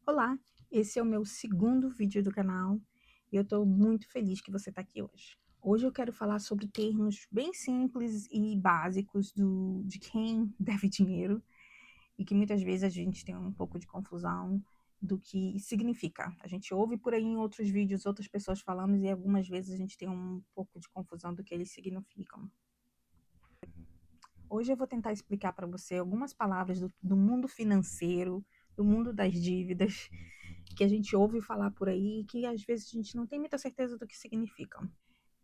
Olá, esse é o meu segundo vídeo do canal e eu estou muito feliz que você está aqui hoje. Hoje eu quero falar sobre termos bem simples e básicos de quem deve dinheiro e que muitas vezes a gente tem um pouco de confusão do que significa. A gente ouve por aí em outros vídeos outras pessoas falando e algumas vezes a gente tem um pouco de confusão do que eles significam. Hoje eu vou tentar explicar para você algumas palavras do mundo financeiro, do mundo das dívidas, que a gente ouve falar por aí e que às vezes a gente não tem muita certeza do que significam.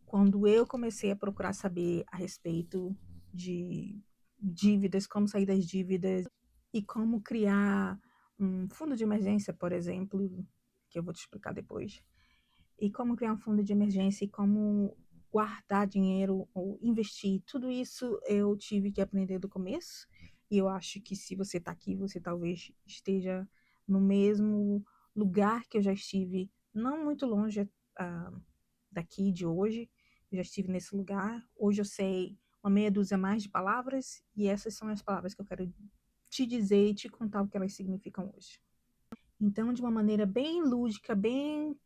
Quando eu comecei a procurar saber a respeito de dívidas, como sair das dívidas e como criar um fundo de emergência, por exemplo, que eu vou te explicar depois, e como criar um fundo de emergência e como guardar dinheiro ou investir, tudo isso eu tive que aprender do começo. E eu acho que se você está aqui, você talvez esteja no mesmo lugar que eu já estive, não muito longe daqui de hoje. Eu já estive nesse lugar. Hoje eu sei uma meia dúzia mais de palavras e essas são as palavras que eu quero te dizer e te contar o que elas significam hoje. Então, de uma maneira bem lúdica, bem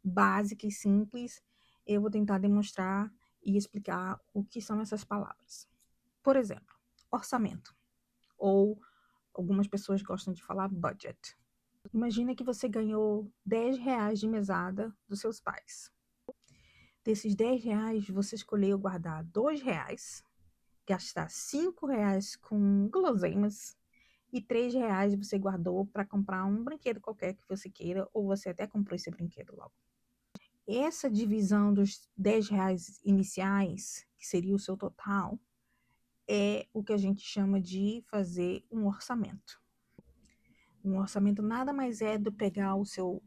básica e simples, eu vou tentar demonstrar e explicar o que são essas palavras. Por exemplo, orçamento, ou algumas pessoas gostam de falar budget. Imagina que você ganhou R$ 10 de mesada dos seus pais. Desses R$ 10, você escolheu guardar R$ 2, gastar R$ 5 com guloseimas e R$ 3 você guardou para comprar um brinquedo qualquer que você queira, ou você até comprou esse brinquedo logo. Essa divisão dos R$ 10 iniciais, que seria o seu total, é o que a gente chama de fazer um orçamento. Um orçamento nada mais é do pegar o seu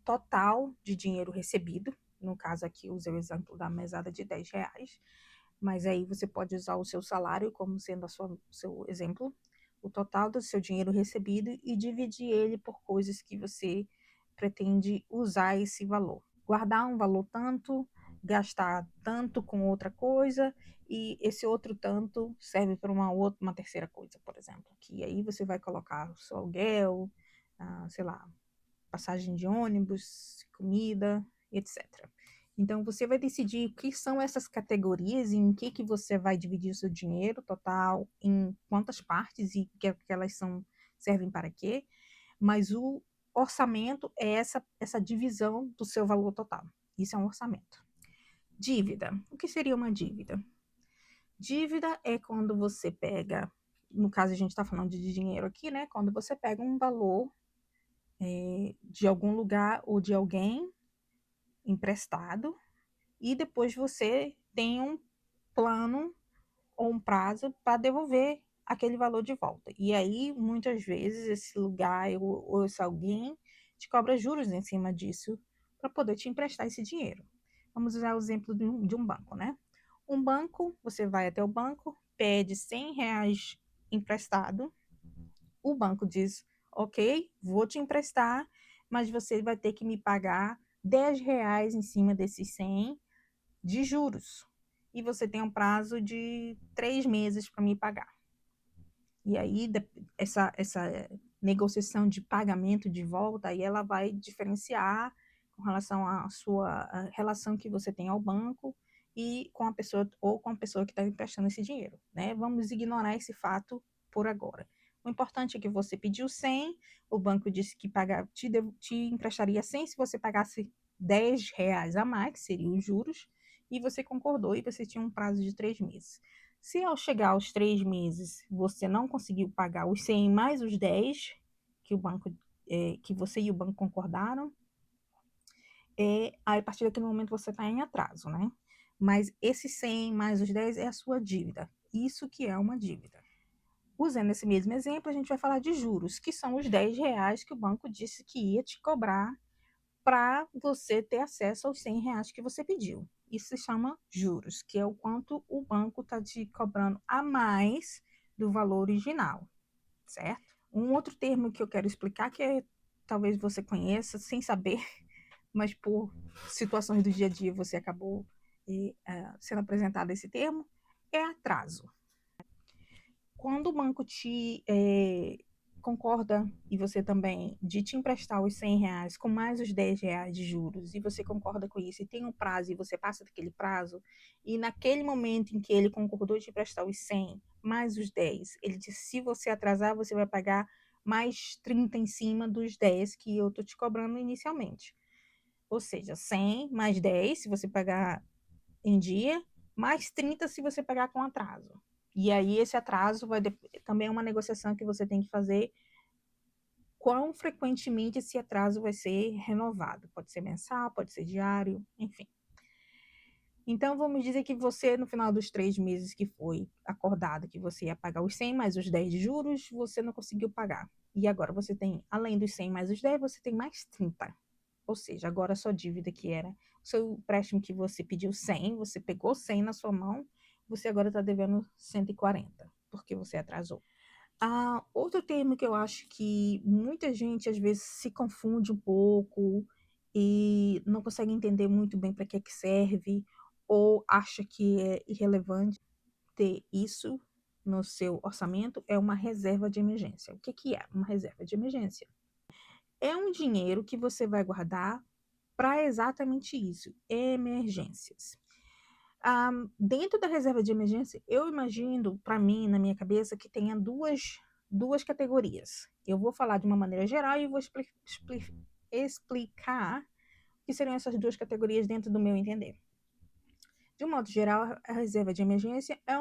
total de dinheiro recebido, no caso aqui usei o exemplo da mesada de R$ 10, mas aí você pode usar o seu salário como sendo o seu exemplo, o total do seu dinheiro recebido e dividir ele por coisas que você pretende usar esse valor. Guardar um valor tanto, gastar tanto com outra coisa e esse outro tanto serve para uma terceira coisa, por exemplo, que aí você vai colocar o seu aluguel, sei lá, passagem de ônibus, comida, etc. Então, você vai decidir o que são essas categorias e em que você vai dividir o seu dinheiro total, em quantas partes e que elas servem para quê, mas o orçamento é essa divisão do seu valor total. Isso é um orçamento. Dívida. O que seria uma dívida? Dívida é quando você pega, no caso a gente está falando de dinheiro aqui, né? Quando você pega um valor de algum lugar ou de alguém emprestado e depois você tem um plano ou um prazo para devolver aquele valor de volta. E aí, muitas vezes, esse lugar ou esse alguém te cobra juros em cima disso para poder te emprestar esse dinheiro. Vamos usar o exemplo de um banco, né? Um banco, você vai até o banco, pede R$ 100 emprestado, o banco diz, ok, vou te emprestar, mas você vai ter que me pagar R$ 10 em cima desses 100 de juros. E você tem um prazo de 3 meses para me pagar. E aí, essa negociação de pagamento de volta, aí ela vai diferenciar com relação à sua relação que você tem ao banco e com a pessoa ou com a pessoa que está emprestando esse dinheiro, né? Vamos ignorar esse fato por agora. O importante é que você pediu 100, o banco disse que te emprestaria 100 se você pagasse R$ 10 a mais, que seriam os juros, e você concordou e você tinha um prazo de 3 meses. Se ao chegar aos 3 meses você não conseguiu pagar os 100 mais os 10 que o banco, que você e o banco concordaram, aí a partir daquele momento você está em atraso, né? Mas esses 100 mais os 10 é a sua dívida. Isso que é uma dívida. Usando esse mesmo exemplo, a gente vai falar de juros, que são os R$ 10 que o banco disse que ia te cobrar para você ter acesso aos R$ 100 que você pediu. Isso se chama juros, que é o quanto o banco está te cobrando a mais do valor original, certo? Um outro termo que eu quero explicar, talvez você conheça sem saber, mas por situações do dia a dia você acabou sendo apresentado esse termo, é atraso. Quando o banco te concorda, e você também, de te emprestar os R$ 100 com mais os R$ 10 de juros, e você concorda com isso, e tem um prazo, e você passa daquele prazo, e naquele momento em que ele concordou de te emprestar os 100 mais os 10, ele disse, se você atrasar, você vai pagar mais 30 em cima dos 10 que eu tô te cobrando inicialmente. Ou seja, 100 mais 10, se você pagar em dia, mais 30 se você pagar com atraso. E aí esse atraso também é uma negociação que você tem que fazer quão frequentemente esse atraso vai ser renovado. Pode ser mensal, pode ser diário, enfim. Então, vamos dizer que você, no final dos 3 meses que foi acordado que você ia pagar os 100 mais os 10 de juros, você não conseguiu pagar. E agora você tem, além dos 100 mais os 10, você tem mais 30. Ou seja, agora a sua dívida que era o seu empréstimo que você pediu 100, você pegou 100 na sua mão, você agora está devendo 140, porque você atrasou. Outro termo que eu acho que muita gente às vezes se confunde um pouco e não consegue entender muito bem para que serve, ou acha que é irrelevante ter isso no seu orçamento, é uma reserva de emergência. O que é uma reserva de emergência? É um dinheiro que você vai guardar para exatamente isso, emergências. Dentro da reserva de emergência, eu imagino, para mim, na minha cabeça, que tenha duas categorias. Eu vou falar de uma maneira geral e vou explicar o que seriam essas duas categorias dentro do meu entender. De um modo geral, a reserva de emergência é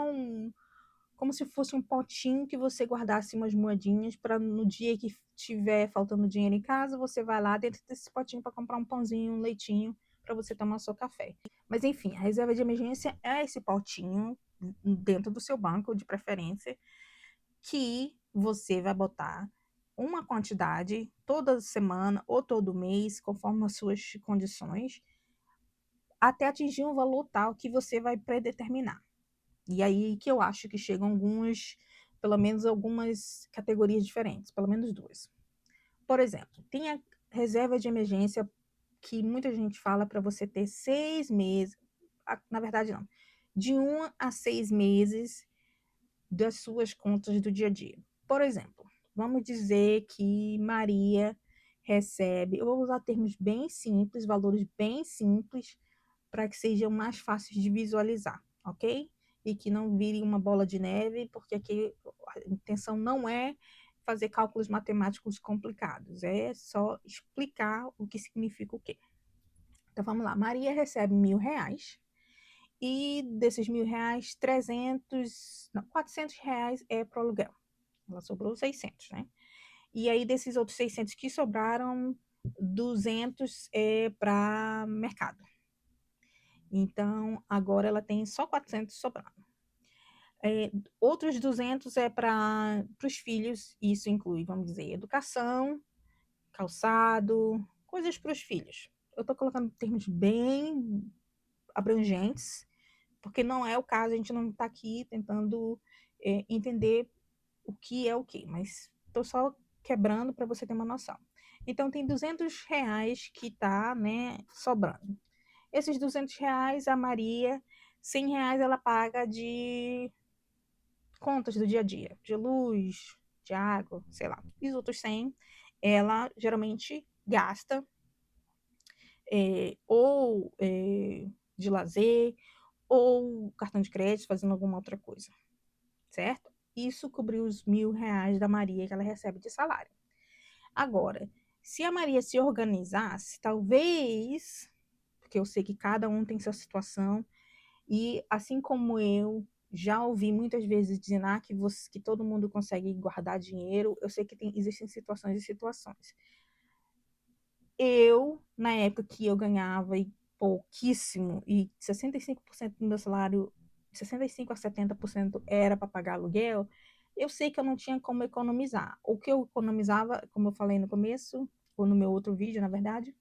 como se fosse um potinho que você guardasse umas moedinhas para no dia que tiver faltando dinheiro em casa, você vai lá dentro desse potinho para comprar um pãozinho, um leitinho para você tomar seu café. Mas enfim, a reserva de emergência é esse potinho dentro do seu banco, de preferência, que você vai botar uma quantidade toda semana ou todo mês, conforme as suas condições, até atingir um valor tal que você vai predeterminar. E aí que eu acho que chegam pelo menos algumas categorias diferentes, pelo menos duas. Por exemplo, tem a reserva de emergência que muita gente fala para você ter 6 meses, na verdade não, de 1 a 6 meses das suas contas do dia a dia. Por exemplo, vamos dizer que Maria recebe, eu vou usar termos bem simples, valores bem simples, para que sejam mais fáceis de visualizar, ok? E que não vire uma bola de neve, porque aqui a intenção não é fazer cálculos matemáticos complicados, é só explicar o que significa o quê. Então vamos lá, Maria recebe R$ 1.000 e desses R$ 1.000, 400 reais é para o aluguel. Ela sobrou 600, né? E aí desses outros 600 que sobraram, 200 é para mercado. Então, agora ela tem só 400 sobrando. Outros 200 é para os filhos, isso inclui, vamos dizer, educação, calçado, coisas para os filhos. Eu estou colocando termos bem abrangentes, porque não é o caso, a gente não está aqui tentando entender o que é o que, mas estou só quebrando para você ter uma noção. Então, tem R$ 200 que está, né, sobrando. Esses R$ 200, a Maria, R$ 100 ela paga de contas do dia a dia, de luz, de água, sei lá. E os outros 100, ela geralmente gasta de lazer, ou cartão de crédito, fazendo alguma outra coisa, certo? Isso cobriu os R$ 1.000 da Maria que ela recebe de salário. Agora, se a Maria se organizasse, talvez, porque eu sei que cada um tem sua situação, e assim como eu já ouvi muitas vezes dizer que todo mundo consegue guardar dinheiro, eu sei que existem situações e situações. Eu, na época que eu ganhava pouquíssimo, e 65% do meu salário, 65% a 70% era para pagar aluguel, eu sei que eu não tinha como economizar. O que eu economizava, como eu falei no começo, ou no meu outro vídeo, na verdade,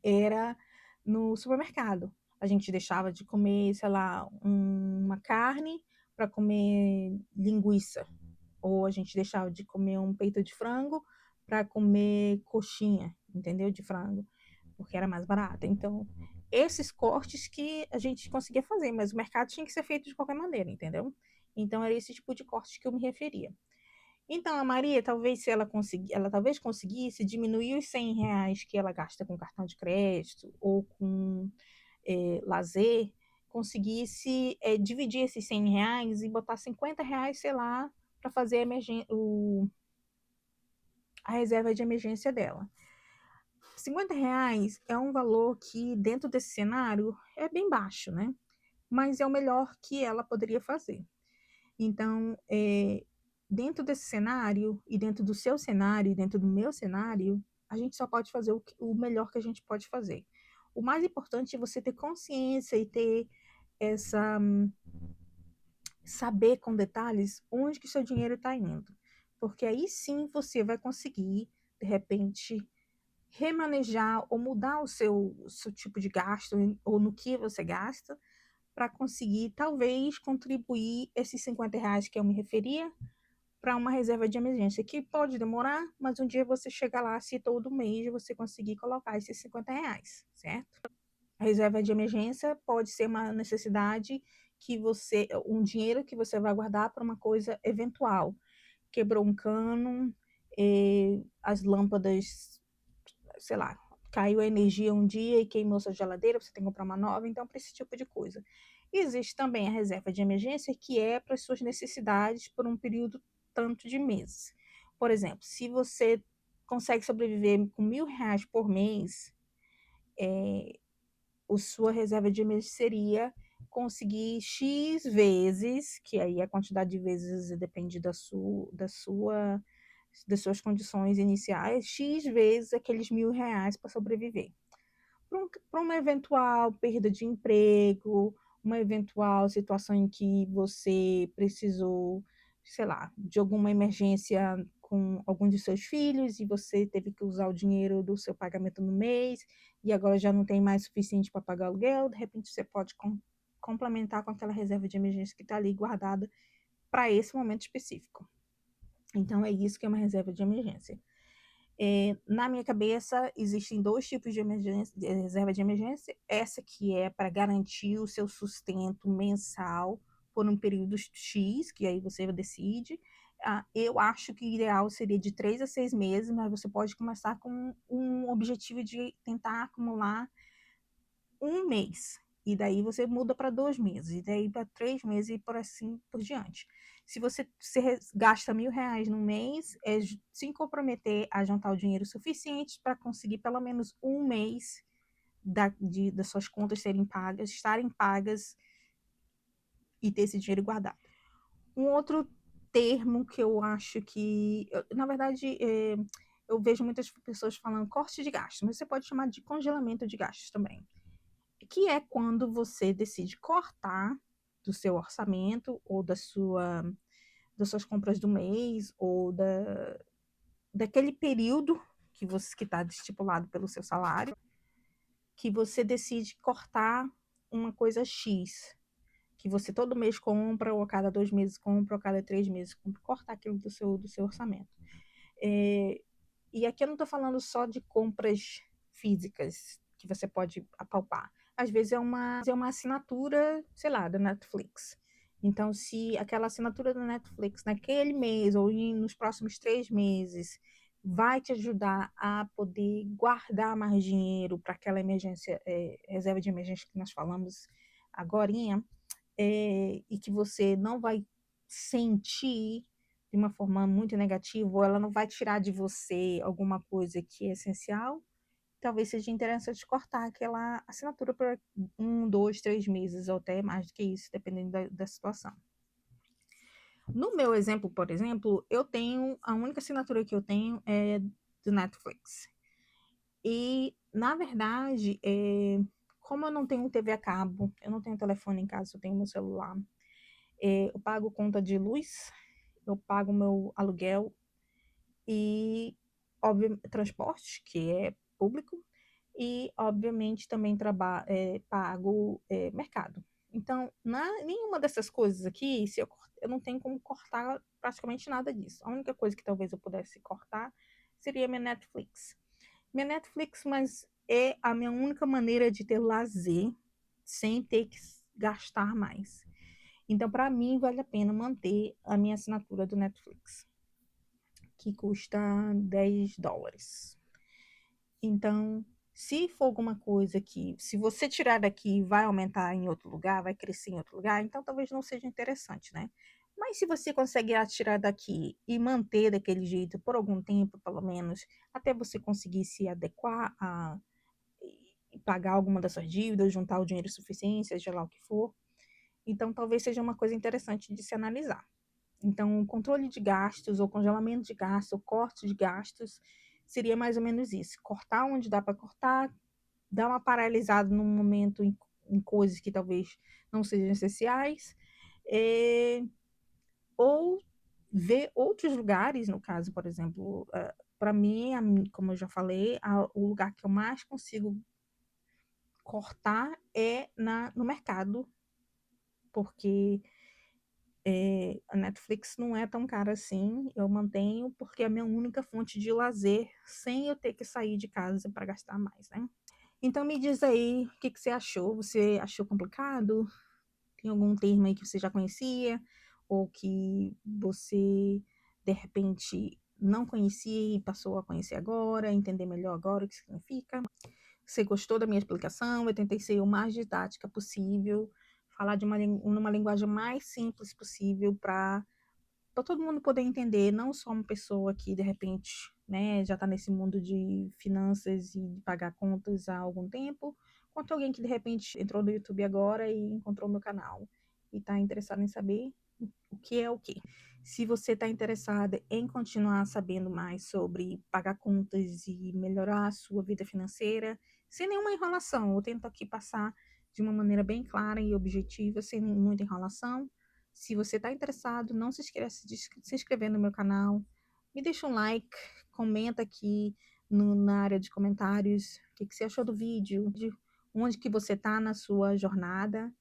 era no supermercado. A gente deixava de comer, sei lá, uma carne para comer linguiça. Ou a gente deixava de comer um peito de frango para comer coxinha, entendeu? De frango, porque era mais barato. Então, esses cortes que a gente conseguia fazer, mas o mercado tinha que ser feito de qualquer maneira, entendeu? Então, era esse tipo de corte que eu me referia. Então, a Maria, talvez se ela conseguir, ela talvez conseguisse diminuir os R$ 100 que ela gasta com cartão de crédito ou com lazer, conseguisse dividir esses R$ 100 e botar R$ 50, sei lá, para fazer a reserva de emergência dela. R$ 50 é um valor que, dentro desse cenário, é bem baixo, né? Mas é o melhor que ela poderia fazer. Então, dentro desse cenário, e dentro do seu cenário, e dentro do meu cenário, a gente só pode fazer o melhor que a gente pode fazer. O mais importante é você ter consciência e ter essa saber com detalhes onde que seu dinheiro está indo. Porque aí sim você vai conseguir, de repente, remanejar ou mudar o seu tipo de gasto ou no que você gasta para conseguir, talvez, contribuir esses R$ 50 que eu me referia para uma reserva de emergência, que pode demorar, mas um dia você chega lá, se todo mês você conseguir colocar esses R$ 50, certo? A reserva de emergência pode ser uma necessidade um dinheiro que você vai guardar para uma coisa eventual. Quebrou um cano, as lâmpadas, sei lá, caiu a energia um dia e queimou sua geladeira, você tem que comprar uma nova, então para esse tipo de coisa. Existe também a reserva de emergência, que é para as suas necessidades por um período tanto de meses. Por exemplo, se você consegue sobreviver com R$ 1.000 por mês, a sua reserva de emergência seria conseguir X vezes, que aí a quantidade de vezes depende das suas condições iniciais, X vezes aqueles R$ 1.000 para sobreviver. Para uma eventual perda de emprego, uma eventual situação em que você precisou, sei lá, de alguma emergência com algum de seus filhos e você teve que usar o dinheiro do seu pagamento no mês e agora já não tem mais suficiente para pagar o aluguel, de repente você pode complementar com aquela reserva de emergência que está ali guardada para esse momento específico. Então, é isso que é uma reserva de emergência. Na minha cabeça, existem dois tipos de reserva de emergência. Essa que é para garantir o seu sustento mensal por um período X, que aí você decide. Eu acho que o ideal seria de 3 a 6 meses, mas você pode começar com um objetivo de tentar acumular um mês. E daí você muda para 2 meses, e daí para 3 meses e por assim por diante. Se você gasta R$ 1.000 no mês, é se comprometer a juntar o dinheiro suficiente para conseguir pelo menos um mês das suas contas estarem pagas e ter esse dinheiro guardado. Um outro termo que eu acho que, na verdade, eu vejo muitas pessoas falando corte de gastos, mas você pode chamar de congelamento de gastos também, que é quando você decide cortar do seu orçamento ou das suas compras do mês ou daquele período que está estipulado pelo seu salário, que você decide cortar uma coisa X, que você todo mês compra, ou a cada 2 meses compra, ou a cada 3 meses compra, cortar aquilo do seu orçamento. E aqui eu não estou falando só de compras físicas que você pode apalpar. Às vezes é uma assinatura, sei lá, da Netflix. Então, se aquela assinatura da Netflix naquele mês ou nos próximos 3 meses vai te ajudar a poder guardar mais dinheiro para aquela emergência, reserva de emergência que nós falamos agorinha, e que você não vai sentir de uma forma muito negativa, ou ela não vai tirar de você alguma coisa que é essencial, talvez seja interessante cortar aquela assinatura por 1, 2, 3 meses, ou até mais do que isso, dependendo da situação. No meu exemplo, por exemplo, a única assinatura que eu tenho é do Netflix. E, na verdade, como eu não tenho TV a cabo, eu não tenho telefone em casa, eu tenho meu celular, eu pago conta de luz, eu pago meu aluguel e, óbvio, transporte, que é público, e, obviamente, também pago mercado. Então, nenhuma dessas coisas aqui, se eu não tenho como cortar praticamente nada disso. A única coisa que talvez eu pudesse cortar seria minha Netflix. Minha Netflix, mas é a minha única maneira de ter lazer sem ter que gastar mais. Então, para mim, vale a pena manter a minha assinatura do Netflix. que custa $10. Então, se for alguma coisa que, se você tirar daqui, vai aumentar em outro lugar, vai crescer em outro lugar, então talvez não seja interessante, né? Mas se você conseguir tirar daqui e manter daquele jeito por algum tempo, pelo menos, até você conseguir se adequar e pagar alguma das suas dívidas, juntar o dinheiro suficiente, seja lá o que for, então talvez seja uma coisa interessante de se analisar. Então, controle de gastos, ou congelamento de gastos, ou corte de gastos, seria mais ou menos isso. Cortar onde dá para cortar, dar uma paralisada num momento em coisas que talvez não sejam essenciais, ou ver outros lugares, no caso, por exemplo, para mim, como eu já falei, o lugar que eu mais consigo cortar é no mercado, porque a Netflix não é tão cara assim, eu mantenho porque é a minha única fonte de lazer, sem eu ter que sair de casa para gastar mais, né? Então me diz aí, o que você achou? Você achou complicado? Tem algum termo aí que você já conhecia? Ou que você, de repente, não conhecia e passou a conhecer agora, entender melhor agora o que significa? Você gostou da minha explicação? Eu tentei ser o mais didática possível, falar de uma linguagem mais simples possível para todo mundo poder entender, não só uma pessoa que de repente, né, já está nesse mundo de finanças e de pagar contas há algum tempo, quanto alguém que de repente entrou no YouTube agora e encontrou meu canal e está interessado em saber o que é o quê. Se você está interessada em continuar sabendo mais sobre pagar contas e melhorar a sua vida financeira, sem nenhuma enrolação, eu tento aqui passar de uma maneira bem clara e objetiva, sem muita enrolação. Se você está interessado, não se esqueça de se inscrever no meu canal, me deixa um like, comenta aqui na área de comentários o que você achou do vídeo, onde que você está na sua jornada.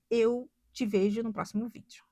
Eu te vejo no próximo vídeo.